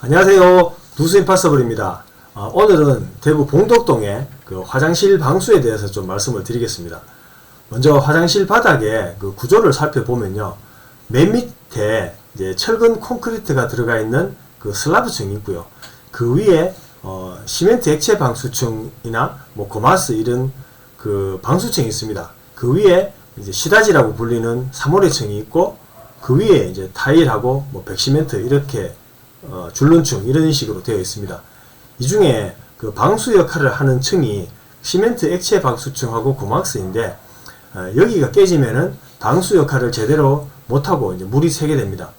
안녕하세요. 누수임파서블입니다. 오늘은 대구 봉덕동의 그 화장실 방수에 대해서 좀 말씀을 드리겠습니다. 먼저 화장실 바닥의 그 구조를 살펴보면요. 맨 밑에 이제 철근 콘크리트가 들어가 있는 그 슬라브층이 있고요. 그 위에 시멘트 액체 방수층이나 뭐 고마스 이런 그 방수층이 있습니다. 그 위에 이제 시다지라고 불리는 사모래층이 있고 그 위에 이제 타일하고 뭐 백시멘트 이렇게 줄눈층 이런 식으로 되어 있습니다. 이 중에 그 방수 역할을 하는 층이 시멘트 액체 방수층하고 고막스인데 여기가 깨지면은 방수 역할을 제대로 못하고 이제 물이 새게 됩니다.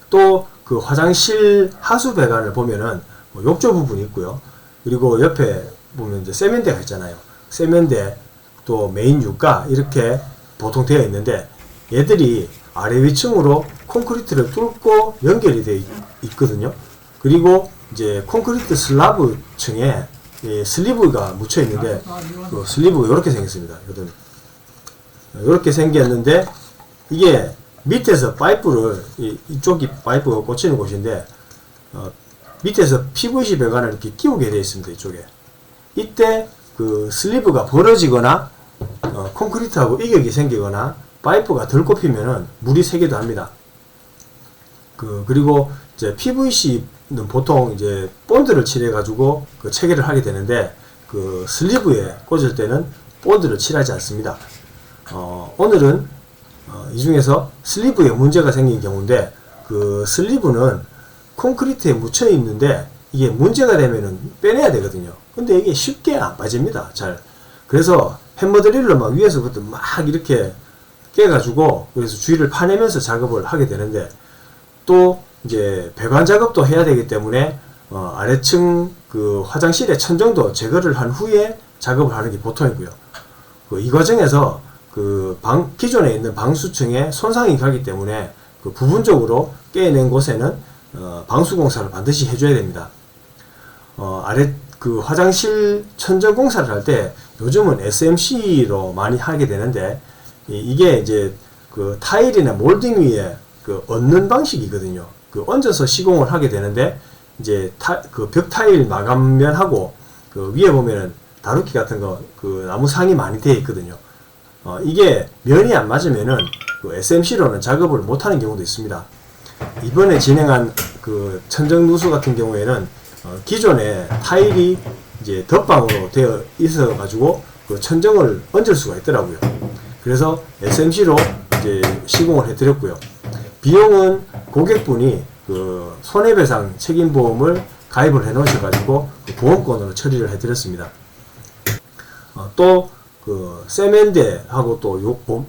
또 그 화장실 하수 배관을 보면은 뭐 욕조 부분이 있고요. 그리고 옆에 보면 이제 세면대가 있잖아요. 세면대 또 메인 유가 이렇게 보통 되어 있는데 얘들이 아래 위층으로 콘크리트를 뚫고 연결이 되어 있거든요. 그리고 이제 콘크리트 슬라브 층에 슬리브가 묻혀 있는데 그 슬리브가 이렇게 생겼습니다. 이렇게 생겼는데 이게 밑에서 파이프를 이쪽이 파이프가 꽂히는 곳인데 밑에서 PVC 배관을 이렇게 끼우게 되어 있습니다. 이쪽에 이때 그 슬리브가 벌어지거나 콘크리트하고 이격이 생기거나 파이프가 덜 꼽히면은 물이 새기도 합니다. 그리고 이제 PVC는 보통 이제 본드를 칠해 가지고 그 체결을 하게 되는데 그 슬리브에 꽂을 때는 본드를 칠하지 않습니다. 오늘은 이 중에서 슬리브에 문제가 생긴 경우인데 그 슬리브는 콘크리트에 묻혀 있는데 이게 문제가 되면은 빼내야 되거든요. 근데 이게 쉽게 안 빠집니다. 잘. 그래서 햄머 드릴로 막 위에서부터 막 이렇게 깨가지고 그래서 주위를 파내면서 작업을 하게 되는데 또 이제 배관 작업도 해야 되기 때문에 아래층 그 화장실의 천정도 제거를 한 후에 작업을 하는 게 보통이고요. 이 과정에서 기존에 있는 방수층에 손상이 가기 때문에 그 부분적으로 깨낸 곳에는 방수 공사를 반드시 해줘야 됩니다. 아래 그 화장실 천정 공사를 할 때 요즘은 SMC로 많이 하게 되는데 이게 이제 그 타일이나 몰딩 위에 그 얹는 방식이거든요. 그 얹어서 시공을 하게 되는데 이제 그 벽 타일 마감면하고 그 위에 보면은 다루키 같은 거 그 나무 상이 많이 되어 있거든요. 이게 면이 안 맞으면은 그 SMC로는 작업을 못 하는 경우도 있습니다. 이번에 진행한 그 천정 누수 같은 경우에는 기존에 타일이 이제 덧방으로 되어 있어 가지고 그 천정을 얹을 수가 있더라고요. 그래서 SMC로 이제 시공을 해드렸고요. 비용은 고객분이 그 손해배상 책임보험을 가입을 해 놓으셔가지고 그 보험권으로 처리를 해드렸습니다. 또 그 세면대하고 또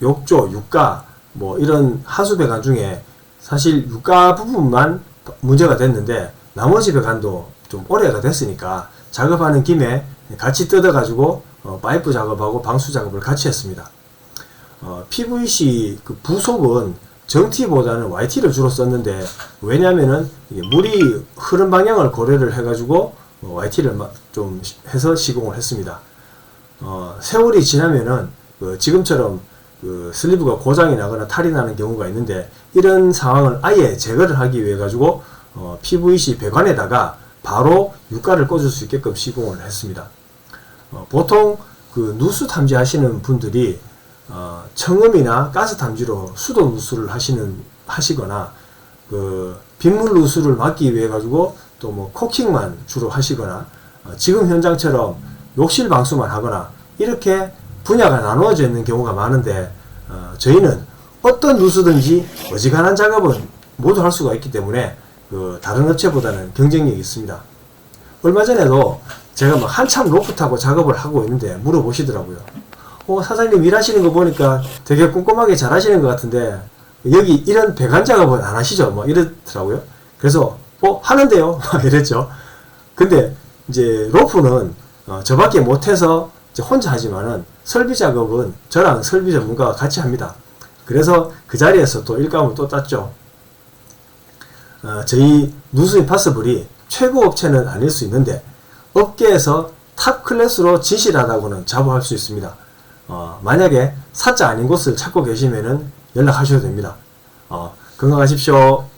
욕조, 육가 뭐 이런 하수 배관 중에 사실 육가 부분만 문제가 됐는데 나머지 배관도 좀 오래가 됐으니까 작업하는 김에 같이 뜯어가지고 파이프 작업하고 방수 작업을 같이 했습니다. PVC 그 부속은 정티보다는 YT를 주로 썼는데 왜냐면은 이게 물이 흐른 방향을 고려를 해가지고 YT를 좀 해서 시공을 했습니다. 세월이 지나면은 지금처럼 그 슬리브가 고장이 나거나 탈이 나는 경우가 있는데 이런 상황을 아예 제거를 하기 위해 가지고 PVC 배관에다가 바로 유가를 꽂을 수 있게끔 시공을 했습니다. 보통 그 누수 탐지하시는 분들이 청음이나 가스 탐지로 수도 누수를 하시거나 그 빗물 누수를 막기 위해 가지고 또 뭐 코킹만 주로 하시거나 지금 현장처럼 욕실 방수만 하거나 이렇게 분야가 나누어져 있는 경우가 많은데 저희는 어떤 누수든지 어지간한 작업은 모두 할 수가 있기 때문에 그 다른 업체보다는 경쟁력이 있습니다. 얼마 전에도 제가 막 한참 로프 타고 작업을 하고 있는데 물어보시더라고요. 사장님 일하시는 거 보니까 되게 꼼꼼하게 잘 하시는 것 같은데 여기 이런 배관 작업은 안 하시죠? 뭐 이러더라고요. 그래서 하는데요? 이랬죠. 근데 이제 로프는 저밖에 못해서 이제 혼자 하지만은 설비 작업은 저랑 설비 전문가가 같이 합니다. 그래서 그 자리에서 또 일감을 또 땄죠. 저희 누수임파서블이 최고 업체는 아닐 수 있는데 업계에서 탑 클래스로 진실하다고는 자부할 수 있습니다. 만약에 사자 아닌 곳을 찾고 계시면은 연락하셔도 됩니다. 건강하십시오.